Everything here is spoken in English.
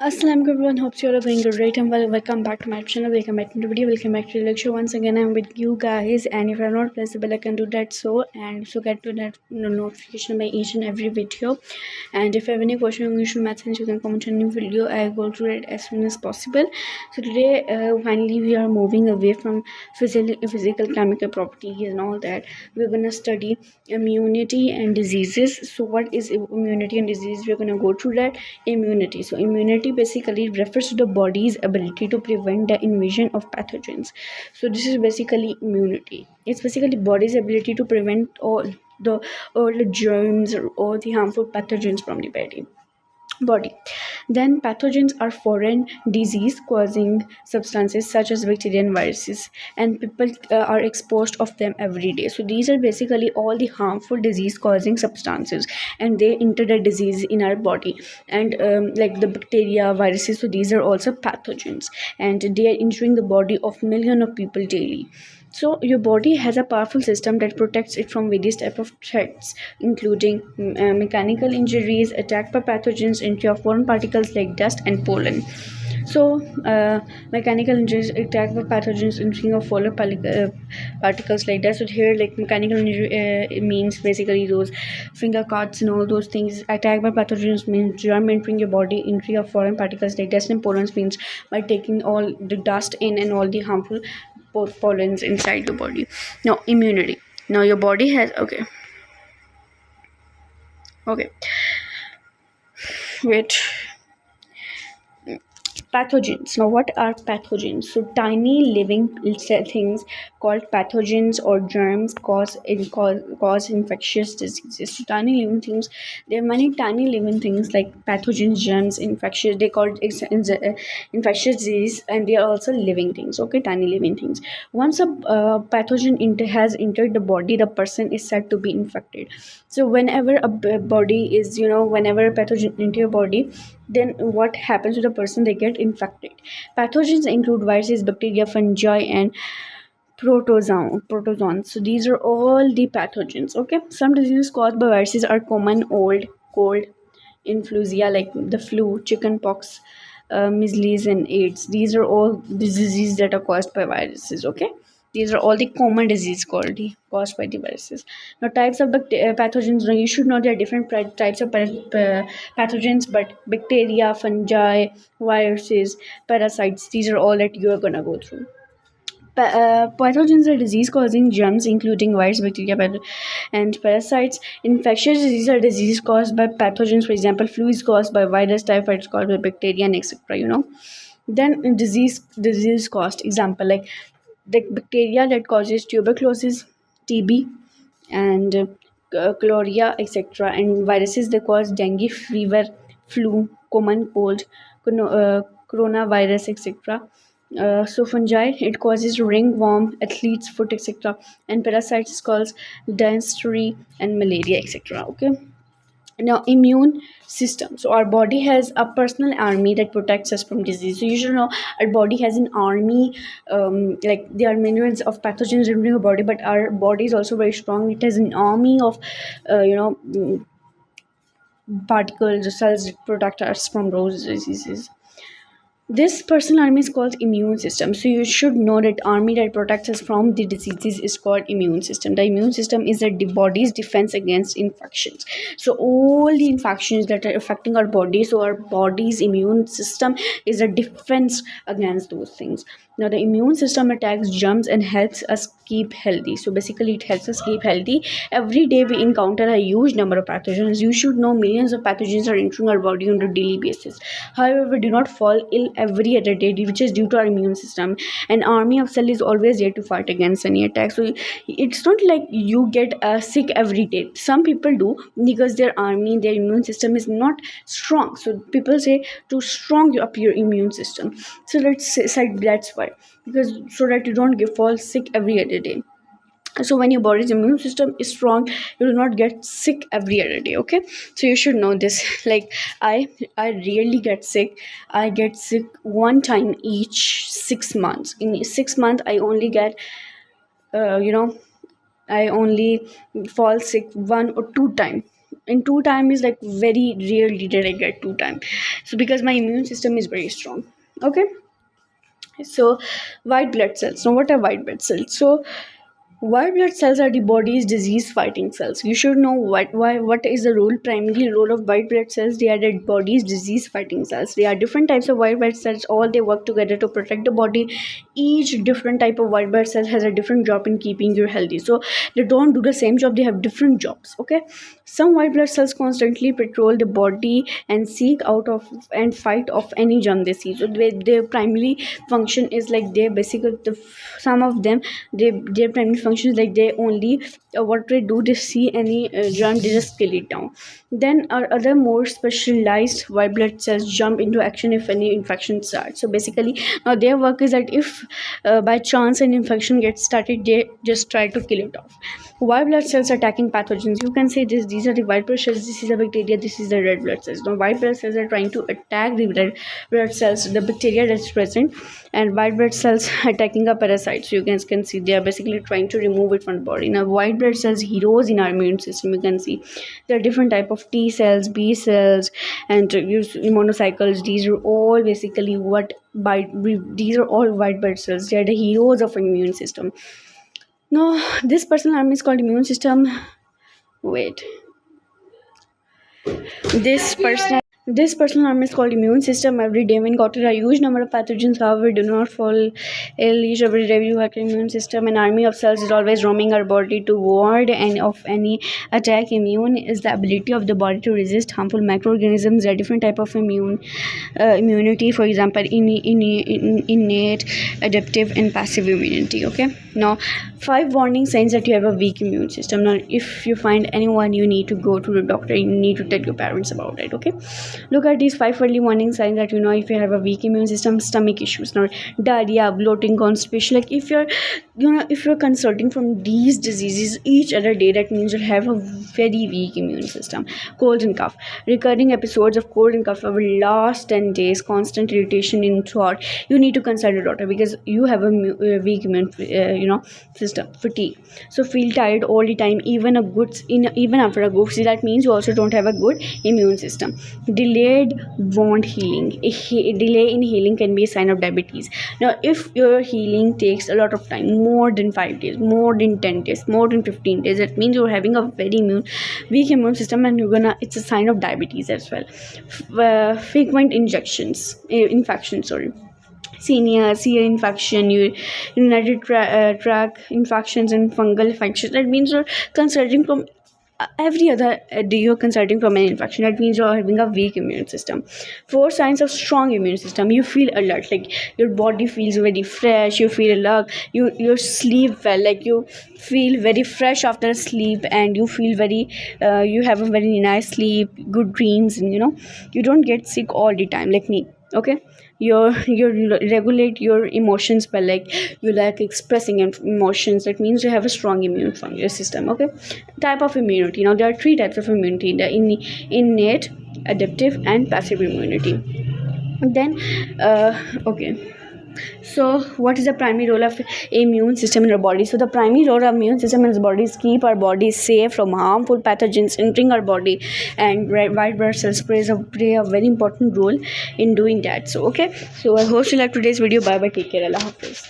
Assalamualaikum everyone, hope you all are doing great and well. Welcome back to my channel, welcome back to the video, welcome back to the lecture. Once again, I'm with you guys, and if you're not press the bell icon, do that so, and so get to that notification by each and every video. And if you have any question on issue maths, you can comment on the video. I'll go through it as soon as possible. So today, finally, we are moving away from physical chemical properties and all that. We're gonna study immunity and diseases. So what is immunity and disease? We're gonna go through that. Immunity, so immunity basically refers to the body's ability to prevent the invasion of pathogens. So this is basically immunity. It's basically body's ability to prevent the all the germs or all the harmful pathogens from the body. Then pathogens are foreign disease causing substances such as bacteria and viruses, and people are exposed of them every day. So these are basically all the harmful disease causing substances, and they enter the disease in our body. And like the bacteria, viruses, so these are also pathogens, and they are entering the body of millions of people daily. So your body has a powerful system that protects it from various type of threats, including mechanical injuries, attack by pathogens, entry of foreign particles like dust and pollen. So mechanical injuries, attack by pathogens, entry of foreign particles like dust. So here, like mechanical injury, it means basically those finger cuts and all those things. Attack by pathogens means germ entering your body. Entry of foreign particles like dust and pollens means by taking all the dust in and all the harmful pollens inside the body. Now immunity. Now your body has okay wait pathogens. Now what are pathogens? So tiny living things called pathogens or germs cause infectious diseases. So tiny living things, there are many tiny living things like pathogens, germs, infectious, they called infectious disease, and they are also living things. Okay, tiny living things. Once a pathogen has entered the body, the person is said to be infected. So whenever a body is, whenever a pathogen into your body, then what happens to the person? They get infected. Pathogens include viruses, bacteria, fungi, and protozoans. So these are all the pathogens. Okay, some diseases caused by viruses are common: old, cold, influenza like the flu, chicken pox, measles, and AIDS. These are all diseases that are caused by viruses. Okay, these are all the common diseases caused by the viruses. Now, types of pathogens. Now, you should know there are different types of pathogens, but bacteria, fungi, viruses, parasites. These are all that you are gonna go through. Pathogens are disease-causing germs, including virus, bacteria, and parasites. Infectious diseases are disease caused by pathogens. For example, flu is caused by virus, typhoid is caused by bacteria, and etc. Then disease caused example like the bacteria that causes tuberculosis, TB, and chloria, etc. And viruses that cause dengue, fever, flu, common cold, coronavirus, etc. So fungi, it causes ringworm, athlete's foot, etc. And parasites cause dysentery and malaria, etc. Okay. Now immune system. So our body has a personal army that protects us from disease. So you should know our body has an army. Like there are millions of pathogens in our body, but our body is also very strong. It has an army of particles, cells that protect us from those diseases. This personal army is called immune system. So you should know that army that protects us from the diseases is called immune system. The immune system is the body's defense against infections. So all the infections that are affecting our body, so our body's immune system is a defense against those things. Now the immune system attacks germs and helps us keep healthy. So basically it helps us keep healthy. Every day we encounter a huge number of pathogens. You should know millions of pathogens are entering our body on a daily basis. However, we do not fall ill every other day, which is due to our immune system. An army of cells is always there to fight against any attack. So it's not like you get sick every day. Some people do because their army, their immune system is not strong. So people say to strong up your immune system. So that's why, because so that you don't fall sick every other day. So when your body's immune system is strong, you do not get sick every other day. Okay, so you should know this. Like I rarely get sick. I get sick one time each 6 months. In 6 months I only get uh, you know I only fall sick one or two times in 2 time is like very rarely did I get 2 time. So because my immune system is very strong. Okay. So white blood cells. Now what are white blood cells? So white blood cells are the body's disease fighting cells. You should know what is the role, primary role of white blood cells. They are the body's disease fighting cells. There are different types of white blood cells. All they work together to protect the body. Each different type of white blood cell has a different job in keeping you healthy. So they don't do the same job. They have different jobs. Okay. Some white blood cells constantly patrol the body and seek out of and fight off any germ they see. So their primary function is like they basically some of them, their primary function is like they only what they do, they see any germ, they just kill it down. Then our other more specialized white blood cells jump into action if any infection starts. So basically now their work is that if by chance an infection gets started, they just try to kill it off. White blood cells attacking pathogens. You can say this. These are the white blood cells. This is a bacteria. This is the red blood cells. Now, white blood cells are trying to attack the red blood cells, the bacteria that's present, and white blood cells attacking a parasite. So you guys can see they are basically trying to remove it from the body. Now, white blood cells heroes in our immune system. You can see there are different type of T cells, B cells, and monocycles. These are all basically these are all white blood cells. They are the heroes of immune system. No, this personal army is called immune system. Wait. This personal army is called immune system. Every day we encounter a huge number of pathogens, however, do not fall ill. Each every day you have an immune system. An army of cells is always roaming our body to ward and of any attack. Immune is the ability of the body to resist harmful microorganisms. There are different type of immunity. For example, innate, adaptive, and passive immunity. Okay. Now, 5 warning signs that you have a weak immune system. Now, if you find anyone, you need to go to the doctor. You need to tell your parents about it. Okay. Look at these 5 early warning signs that you know if you have a weak immune system. Stomach issues, now diarrhea, bloating, constipation. Like if you're consulting from these diseases each other day, that means you'll have a very weak immune system. Cold and cough. Recurring episodes of cold and cough over last 10 days. Constant irritation in throat. You need to consult a doctor because you have a weak immune system. Fatigue. So feel tired all the time, even after a good sleep. That means you also don't have a good immune system. Delayed wound healing. Delay in healing can be a sign of diabetes. Now, if your healing takes a lot of time, more than 5 days, more than 10 days, more than 15 days, that means you're having a very weak immune system, and it's a sign of diabetes as well. Frequent infections, ear infection, urinary tract infections, and fungal infections. That means you're consulting from every other day you're consulting from an infection. That means you're having a weak immune system. 4 signs of strong immune system. You feel alert, like your body feels very fresh. You feel alert. You sleep well, like you feel very fresh after sleep, and you feel very you have a very nice sleep, good dreams, and you don't get sick all the time like me. Okay. You regulate your emotions well, like you like expressing emotions. That means you have a strong immune system. Okay. Type of immunity. Now there are 3 types of immunity: the innate, adaptive, and passive immunity. Then okay. So what is the primary role of immune system in our body? So the primary role of immune system in our body is keep our body safe from harmful pathogens entering our body, and white blood cells play a very important role in doing that. So okay, so I hope you like today's video. Bye bye, take care, Allah Hafiz.